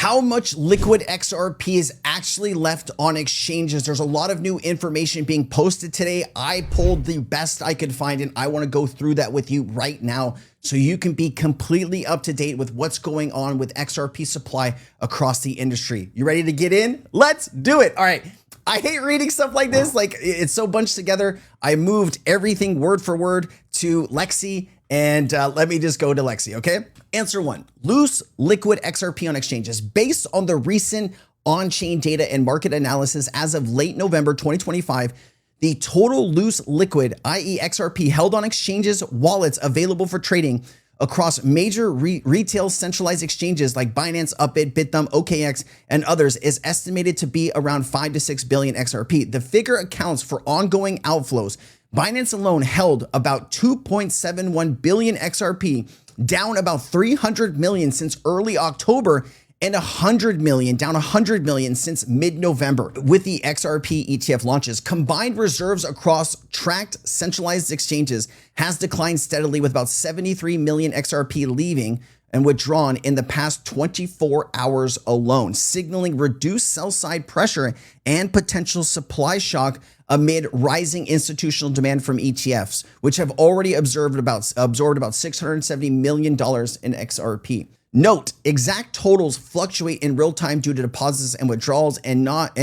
How much liquid XRP is actually left on exchanges? There's a lot of new information being posted today. I pulled the best I could find, and I want to go through that with you right now so you can be completely up to date with what's going on with XRP supply across the industry. You ready to get in? Let's do it. All right. I hate reading stuff like this. Like, it's so bunched together. I moved everything word for word to Lexi, and let me just go to Lexi, okay? Answer 1, loose liquid XRP on exchanges. Based on the recent on-chain data and market analysis as of late November 2025, the total loose liquid, i.e. XRP, held on exchanges, wallets available for trading across major retail centralized exchanges like Binance, Upbit, Bithumb, OKX, and others is estimated to be around 5 to 6 billion XRP. The figure accounts for ongoing outflows. Binance alone held about 2.71 billion XRP, down about 300 million since early October, and 100 million, down 100 million since mid-November. With the XRP ETF launches, combined reserves across tracked centralized exchanges has declined steadily, with about 73 million XRP leaving and withdrawn in the past 24 hours alone, signaling reduced sell-side pressure and potential supply shock amid rising institutional demand from ETFs, which have already absorbed about $670 million in XRP. Note, exact totals fluctuate in real time due to deposits and withdrawals, and not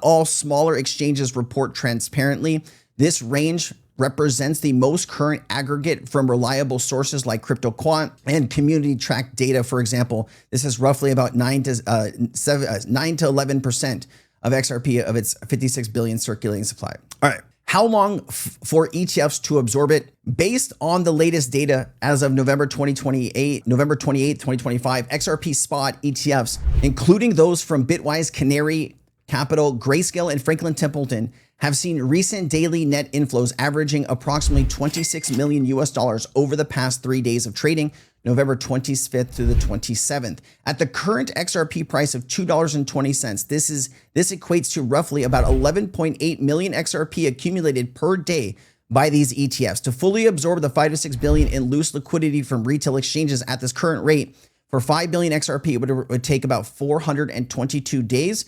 all smaller exchanges report transparently. This range represents the most current aggregate from reliable sources like CryptoQuant and community tracked data. For example, this is roughly about 9 to 11% of XRP of its 56 billion circulating supply. All right. How long for ETFs to absorb it? Based on the latest data as of November 28, 2025, XRP spot ETFs, including those from Bitwise, Canary Capital, Grayscale, and Franklin Templeton, have seen recent daily net inflows averaging approximately $26 million over the past 3 days of trading, November 25th through the 27th. At the current XRP price of $2.20, this equates to roughly about 11.8 million XRP accumulated per day by these ETFs. To fully absorb the 5 to 6 billion in loose liquidity from retail exchanges at this current rate, for 5 billion XRP, it would take about 422 days.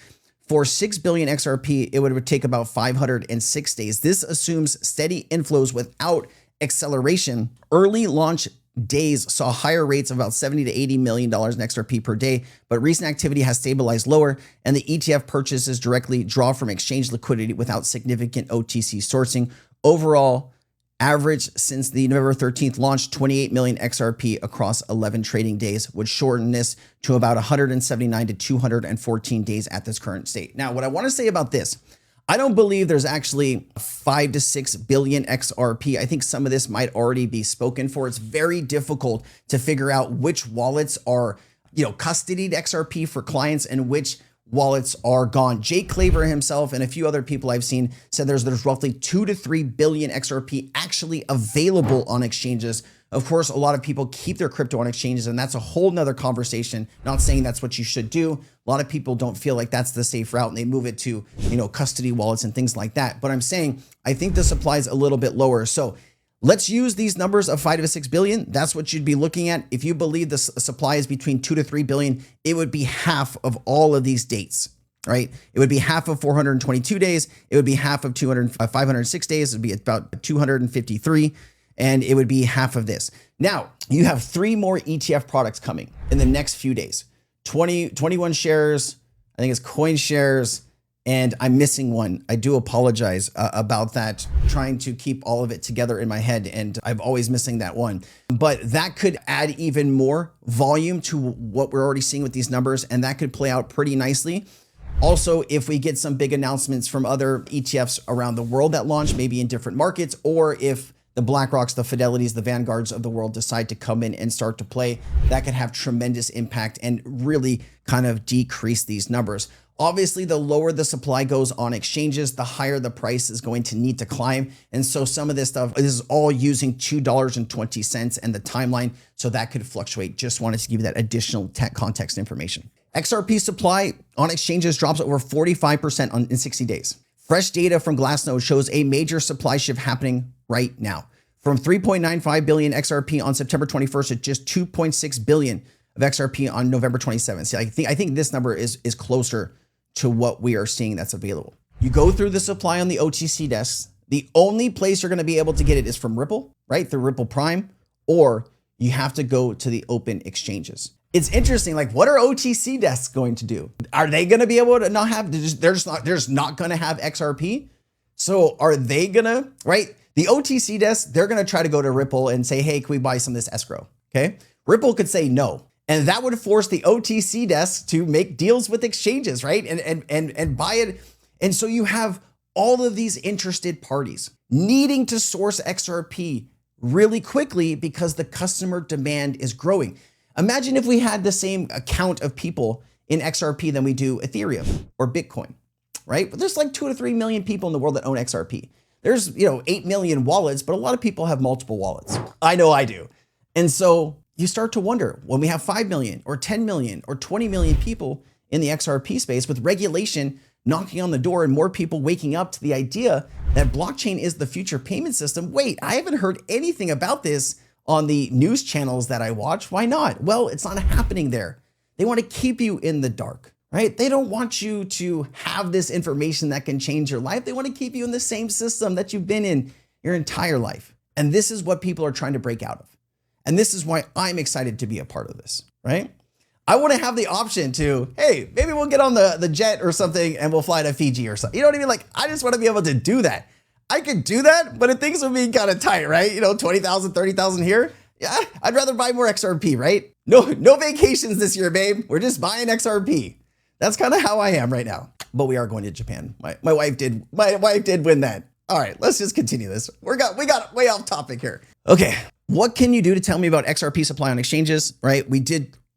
For 6 billion XRP, it would take about 506 days. This assumes steady inflows without acceleration. Early launch days saw higher rates of about $70 to $80 million in XRP per day, but recent activity has stabilized lower, and the ETF purchases directly draw from exchange liquidity without significant OTC sourcing. Overall, average since the November 13th launch, 28 million XRP across 11 trading days, would shorten this to about 179 to 214 days at this current state. Now, what I want to say about this, I don't believe there's actually 5 to 6 billion XRP. I think some of this might already be spoken for. It's very difficult to figure out which wallets are, custodied XRP for clients and which wallets are gone. Jake Claver himself and a few other people I've seen said there's roughly 2 to 3 billion XRP actually available on exchanges. Of course, a lot of people keep their crypto on exchanges, and that's a whole nother conversation. Not saying that's what you should do. A lot of people don't feel like that's the safe route, and they move it to, custody wallets and things like that. But I'm saying, I think the supply is a little bit lower. So let's use these numbers of 5 to 6 billion. That's what you'd be looking at. If you believe the supply is between 2 to 3 billion, it would be half of all of these dates, right? It would be half of 422 days. It would be half of 506 days. It would be about 253. And it would be half of this. Now, you have 3 more ETF products coming in the next few days. 21 shares, I think it's coin shares, and I'm missing one. I do apologize about that, trying to keep all of it together in my head, and I'm always missing that one. But that could add even more volume to what we're already seeing with these numbers, and that could play out pretty nicely. Also, if we get some big announcements from other ETFs around the world that launch, maybe in different markets, or if the BlackRocks, the Fidelities, the Vanguards of the world decide to come in and start to play, that could have tremendous impact and really kind of decrease these numbers. Obviously, the lower the supply goes on exchanges, the higher the price is going to need to climb. And so some of this stuff, this is all using $2.20 and the timeline, so that could fluctuate. Just wanted to give you that additional tech context information. XRP supply on exchanges drops over 45% in 60 days. Fresh data from Glassnode shows a major supply shift happening right now. From 3.95 billion XRP on September 21st to just 2.6 billion of XRP on November 27th. See, I think this number is closer to what we are seeing that's available. You go through the supply on the OTC desks. The only place you're going to be able to get it is from Ripple, right? Through Ripple Prime, or you have to go to the open exchanges. It's interesting. Like, what are OTC desks going to do? Are they going to be able to not have, they're just not going to have XRP? So are they going to, right? The OTC desks, they're going to try to go to Ripple and say, hey, can we buy some of this escrow? Okay. Ripple could say no. And that would force the OTC desks to make deals with exchanges, right? And buy it. And so you have all of these interested parties needing to source XRP really quickly because the customer demand is growing. Imagine if we had the same count of people in XRP than we do Ethereum or Bitcoin, right? But there's like 2 to 3 million people in the world that own XRP. There's, 8 million wallets, but a lot of people have multiple wallets. I know I do. And so you start to wonder, when we have 5 million or 10 million or 20 million people in the XRP space, with regulation knocking on the door and more people waking up to the idea that blockchain is the future payment system. Wait, I haven't heard anything about this on the news channels that I watch. Why not? Well, it's not happening there. They want to keep you in the dark, right? They don't want you to have this information that can change your life. They want to keep you in the same system that you've been in your entire life. And this is what people are trying to break out of. And this is why I'm excited to be a part of this, right? I want to have the option to, hey, maybe we'll get on the jet or something and we'll fly to Fiji or something. You know what I mean? Like, I just want to be able to do that. I could do that, but if things would be kind of tight, right? 20,000, 30,000 here. Yeah, I'd rather buy more XRP, right? No vacations this year, babe. We're just buying XRP. That's kind of how I am right now. But we are going to Japan. My wife did win that. All right, let's just continue this. We got way off topic here. Okay, what can you do to tell me about XRP supply on exchanges, right?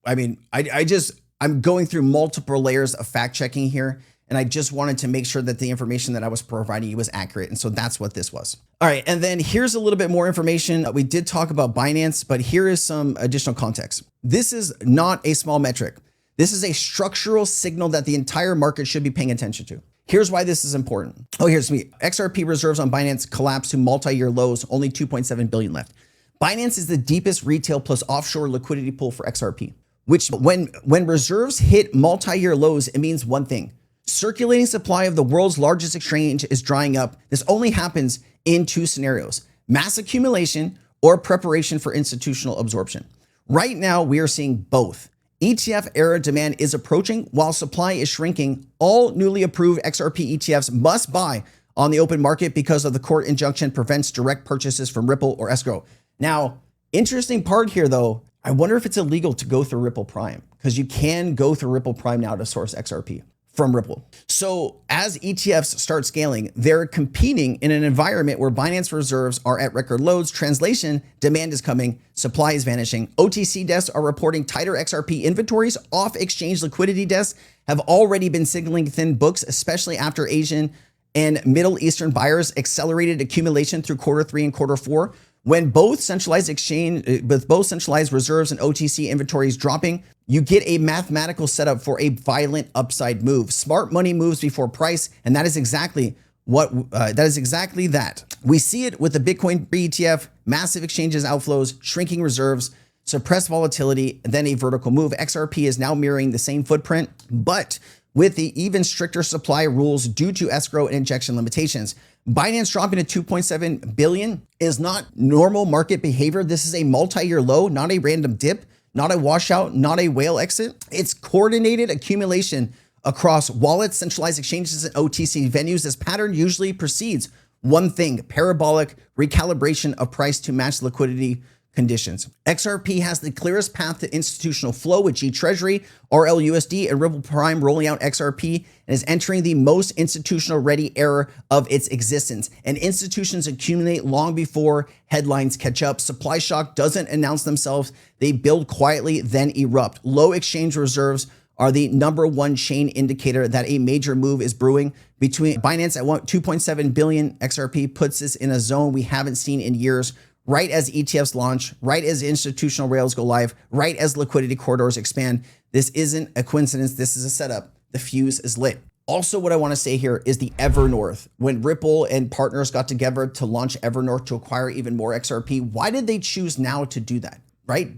I'm going through multiple layers of fact checking here. And I just wanted to make sure that the information that I was providing you was accurate. And so that's what this was. All right. And then here's a little bit more information. We did talk about Binance, but here is some additional context. This is not a small metric. This is a structural signal that the entire market should be paying attention to. Here's why this is important. Oh, here's me. XRP reserves on Binance collapsed to multi-year lows, only 2.7 billion left. Binance is the deepest retail plus offshore liquidity pool for XRP, which when reserves hit multi-year lows, it means one thing. Circulating supply of the world's largest exchange is drying up. This only happens in 2 scenarios: mass accumulation or preparation for institutional absorption. Right now, we are seeing both. ETF era demand is approaching while supply is shrinking. All newly approved XRP ETFs must buy on the open market because of the court injunction prevents direct purchases from Ripple or escrow. Now, interesting part here though, I wonder if it's illegal to go through Ripple Prime, because you can go through Ripple Prime now to source XRP from Ripple. So as ETFs start scaling, they're competing in an environment where Binance reserves are at record lows. Translation, demand is coming, supply is vanishing. OTC desks are reporting tighter XRP inventories. Off-exchange liquidity desks have already been signaling thin books, especially after Asian and Middle Eastern buyers accelerated accumulation through Q3 and Q4. When both centralized reserves and OTC inventories dropping, you get a mathematical setup for a violent upside move. Smart money moves before price, and that is exactly that. We see it with the Bitcoin ETF, massive exchanges outflows, shrinking reserves, suppressed volatility, and then a vertical move. XRP is now mirroring the same footprint, but with the even stricter supply rules due to escrow and injection limitations. Binance dropping to 2.7 billion is not normal market behavior. This is a multi-year low, not a random dip, not a washout, not a whale exit. It's coordinated accumulation across wallets, centralized exchanges, and OTC venues. This pattern usually precedes one thing: parabolic recalibration of price to match liquidity conditions. XRP has the clearest path to institutional flow with G Treasury, RLUSD, and Ripple Prime rolling out XRP, and is entering the most institutional ready era of its existence. And institutions accumulate long before headlines catch up. Supply shock doesn't announce themselves. They build quietly, then erupt. Low exchange reserves are the #1 chain indicator that a major move is brewing. Between Binance at 2.7 billion XRP puts this in a zone we haven't seen in years. Right as ETFs launch, right as institutional rails go live, right as liquidity corridors expand. This isn't a coincidence. This is a setup. The fuse is lit. Also, what I want to say here is the Evernorth. When Ripple and partners got together to launch Evernorth to acquire even more XRP, why did they choose now to do that, right?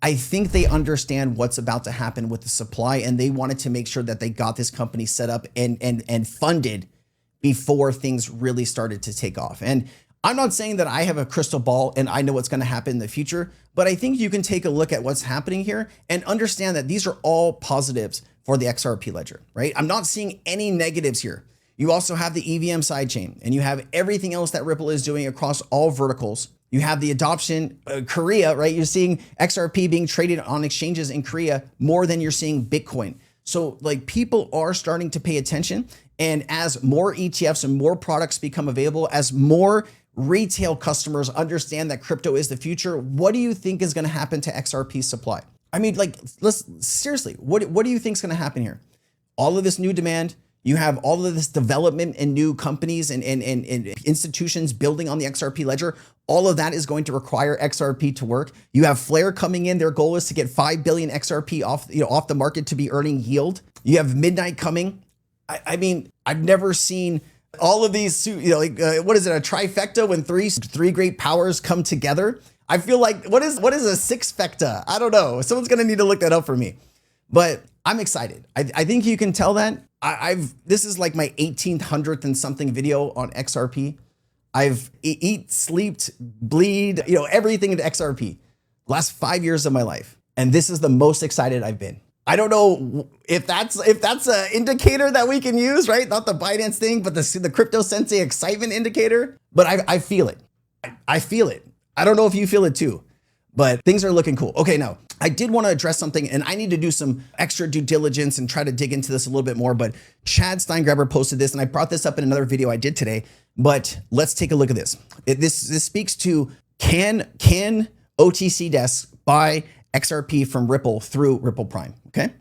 I think they understand what's about to happen with the supply, and they wanted to make sure that they got this company set up and funded before things really started to take off. And I'm not saying that I have a crystal ball and I know what's going to happen in the future, but I think you can take a look at what's happening here and understand that these are all positives for the XRP ledger, right? I'm not seeing any negatives here. You also have the EVM sidechain, and you have everything else that Ripple is doing across all verticals. You have the adoption, Korea, right? You're seeing XRP being traded on exchanges in Korea more than you're seeing Bitcoin. So like, people are starting to pay attention. And as more ETFs and more products become available, as more retail customers understand that crypto is the future, what do you think is going to happen to XRP supply? I mean, like, let's seriously, what do you think is going to happen here? All of this new demand, you have all of this development and new companies and institutions building on the XRP ledger. All of that is going to require XRP to work. You have Flare coming in. Their goal is to get 5 billion XRP off the market to be earning yield. You have Midnight coming. I mean, I've never seen all of these, what is it, a trifecta when three great powers come together? I feel like, what is a sixfecta? I don't know. Someone's going to need to look that up for me. But I'm excited. I think you can tell that. This is like my 1800th and something video on XRP. I've eat, slept, bleed, everything into XRP last 5 years of my life. And this is the most excited I've been. I don't know if that's an indicator that we can use, right? Not the Binance thing, but the crypto sensei excitement indicator. But I feel it. I feel it. I don't know if you feel it too, but things are looking cool. Okay, now I did want to address something, and I need to do some extra due diligence and try to dig into this a little bit more. But Chad Steingraber posted this, and I brought this up in another video I did today. But let's take a look at this. This speaks to can OTC desks buy XRP from Ripple through Ripple Prime, okay?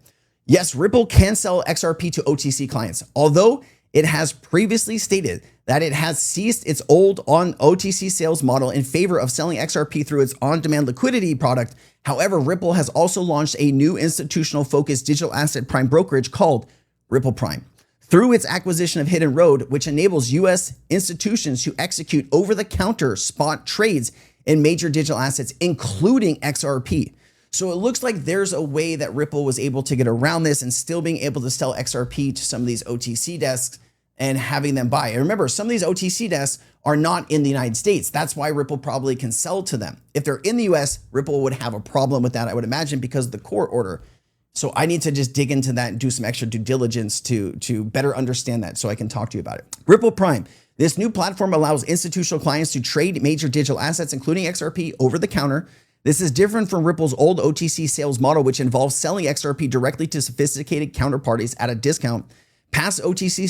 Yes, Ripple can sell XRP to OTC clients, although it has previously stated that it has ceased its old OTC sales model in favor of selling XRP through its on-demand liquidity product. However, Ripple has also launched a new institutional-focused digital asset prime brokerage called Ripple Prime through its acquisition of Hidden Road, which enables U.S. institutions to execute over-the-counter spot trades in major digital assets, including XRP. So it looks like there's a way that Ripple was able to get around this and still being able to sell XRP to some of these OTC desks and having them buy. And remember, some of these OTC desks are not in the United States. That's why Ripple probably can sell to them. If they're in the US, Ripple would have a problem with that, I would imagine, because of the court order. So I need to just dig into that and do some extra due diligence to better understand that so I can talk to you about it. Ripple Prime. This new platform allows institutional clients to trade major digital assets, including XRP, over the counter. This is different from Ripple's old OTC sales model, which involves selling XRP directly to sophisticated counterparties at a discount. Past OTC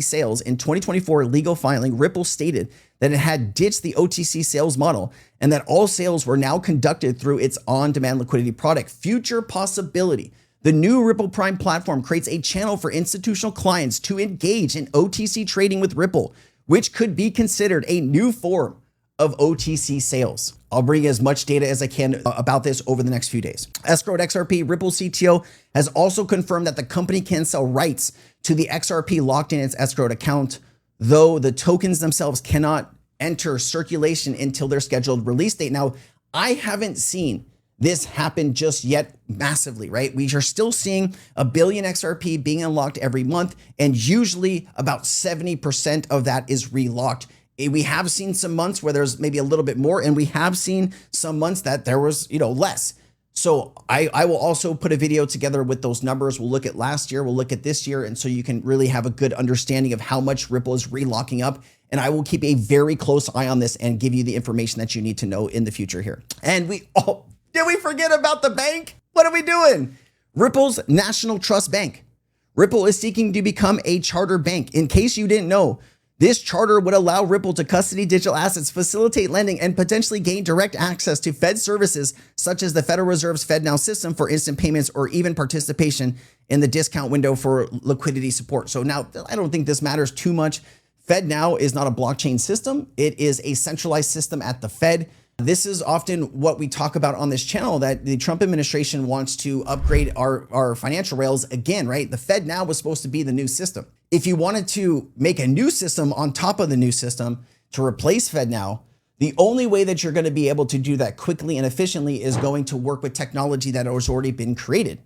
sales in 2024 legal filing, Ripple stated that it had ditched the OTC sales model and that all sales were now conducted through its on-demand liquidity product. Future possibility. The new Ripple Prime platform creates a channel for institutional clients to engage in OTC trading with Ripple, which could be considered a new form of OTC sales. I'll bring you as much data as I can about this over the next few days. Escrowed XRP, Ripple CTO has also confirmed that the company can sell rights to the XRP locked in its escrowed account, though the tokens themselves cannot enter circulation until their scheduled release date. Now, I haven't seen this happen just yet massively, right? We are still seeing 1 billion XRP being unlocked every month, and usually about 70% of that is relocked. We have seen some months where there's maybe a little bit more, and we have seen some months that there was, less. So I will also put a video together with those numbers. We'll look at last year, we'll look at this year, and so you can really have a good understanding of how much Ripple is relocking up. And I will keep a very close eye on this and give you the information that you need to know in the future here. And did we forget about the bank? What are we doing? Ripple's National Trust Bank. Ripple is seeking to become a charter bank. In case you didn't know, this charter would allow Ripple to custody digital assets, facilitate lending, and potentially gain direct access to Fed services such as the Federal Reserve's FedNow system for instant payments, or even participation in the discount window for liquidity support. So now, I don't think this matters too much. FedNow is not a blockchain system. It is a centralized system at the Fed. This is often what we talk about on this channel, that the Trump administration wants to upgrade our financial rails again, right? The FedNow was supposed to be the new system. If you wanted to make a new system on top of the new system to replace FedNow, The only way that you're going to be able to do that quickly and efficiently is going to work with technology that has already been created.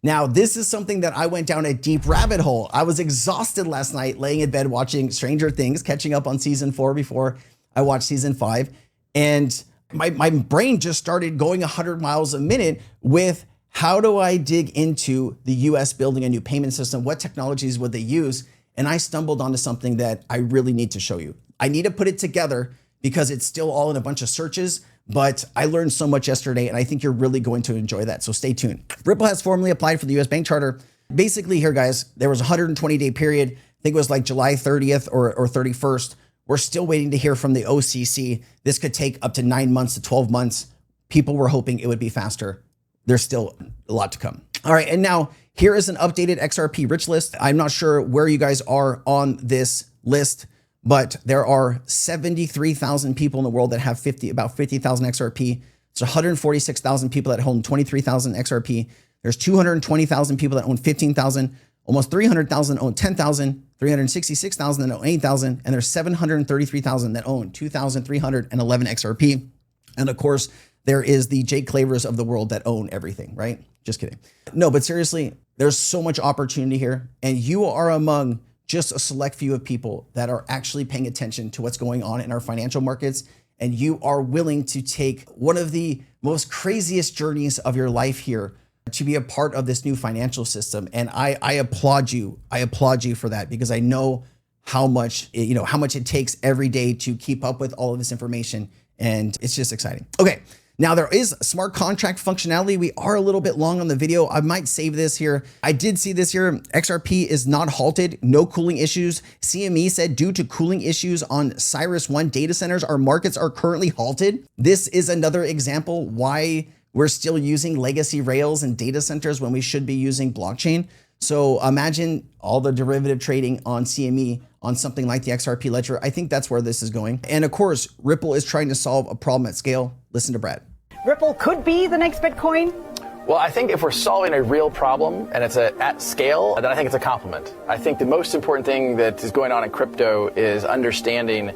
Now, this is something that I went down a deep rabbit hole. I was exhausted last night laying in bed watching Stranger Things, catching up on season 4 before I watched season 5. And my brain just started going 100 miles a minute with how do I dig into the US building a new payment system? What technologies would they use? And I stumbled onto something that I really need to show you. I need to put it together because it's still all in a bunch of searches, but I learned so much yesterday and I think you're really going to enjoy that. So stay tuned. Ripple has formally applied for the US bank charter. Basically here, guys, there was a 120-day period. I think it was like July 30th or 31st. We're still waiting to hear from the OCC. This could take up to 9 months to 12 months. People were hoping it would be faster. There's still a lot to come. All right, and now here is an updated XRP rich list. I'm not sure where you guys are on this list, but there are 73,000 people in the world that have about 50,000 XRP. It's 146,000 people that own 23,000 XRP. There's 220,000 people that own 15,000, almost 300,000 own 10,000, 366,000 that own 8,000, and there's 733,000 that own 2,311 XRP. And of course, there is the Jake Clavers of the world that own everything, right? Just kidding. No, but seriously, there's so much opportunity here, and you are among just a select few of people that are actually paying attention to what's going on in our financial markets. And you are willing to take one of the most craziest journeys of your life here to be a part of this new financial system. And I applaud you. I applaud you for that because I know how much it takes every day to keep up with all of this information. And it's just exciting. Okay. Now there is smart contract functionality. We are a little bit long on the video. I might save this here. I did see this here. XRP is not halted, no cooling issues. CME said due to cooling issues on Cyrus 1 data centers, our markets are currently halted. This is another example why we're still using legacy rails and data centers when we should be using blockchain. So imagine all the derivative trading on CME on something like the XRP ledger. I think that's where this is going. And of course, Ripple is trying to solve a problem at scale. Listen to Brad. Ripple could be the next Bitcoin? Well, I think if we're solving a real problem and it's at scale, then I think it's a compliment. I think the most important thing that is going on in crypto is understanding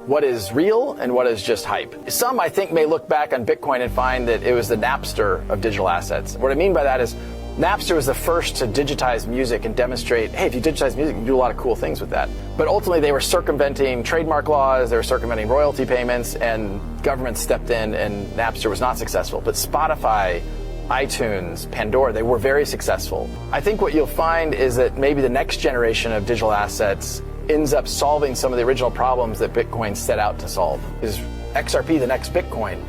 what is real and what is just hype. Some, I think, may look back on Bitcoin and find that it was the Napster of digital assets. What I mean by that is Napster was the first to digitize music and demonstrate, hey, if you digitize music, you can do a lot of cool things with that. But ultimately, they were circumventing trademark laws, they were circumventing royalty payments, and government stepped in, and Napster was not successful. But Spotify, iTunes, Pandora, they were very successful. I think what you'll find is that maybe the next generation of digital assets ends up solving some of the original problems that Bitcoin set out to solve. Is XRP the next Bitcoin?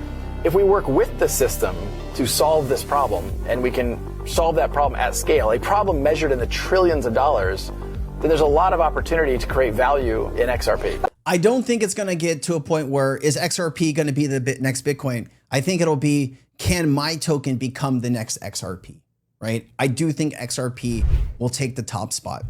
If we work with the system to solve this problem, and we can solve that problem at scale, a problem measured in the trillions of dollars, then there's a lot of opportunity to create value in XRP. I don't think it's going to get to a point where is XRP going to be the next Bitcoin. I think it'll be, can my token become the next XRP, right? I do think XRP will take the top spot.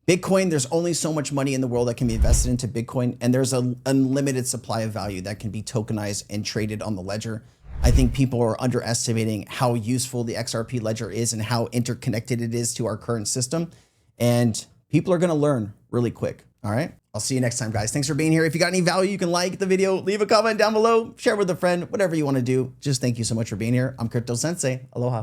Bitcoin, there's only so much money in the world that can be invested into Bitcoin, and there's an unlimited supply of value that can be tokenized and traded on the ledger. I think people are underestimating how useful the XRP ledger is and how interconnected it is to our current system. And people are going to learn really quick. All right. I'll see you next time, guys. Thanks for being here. If you got any value, you can like the video, leave a comment down below, share with a friend, whatever you want to do. Just thank you so much for being here. I'm Crypto Sensei. Aloha.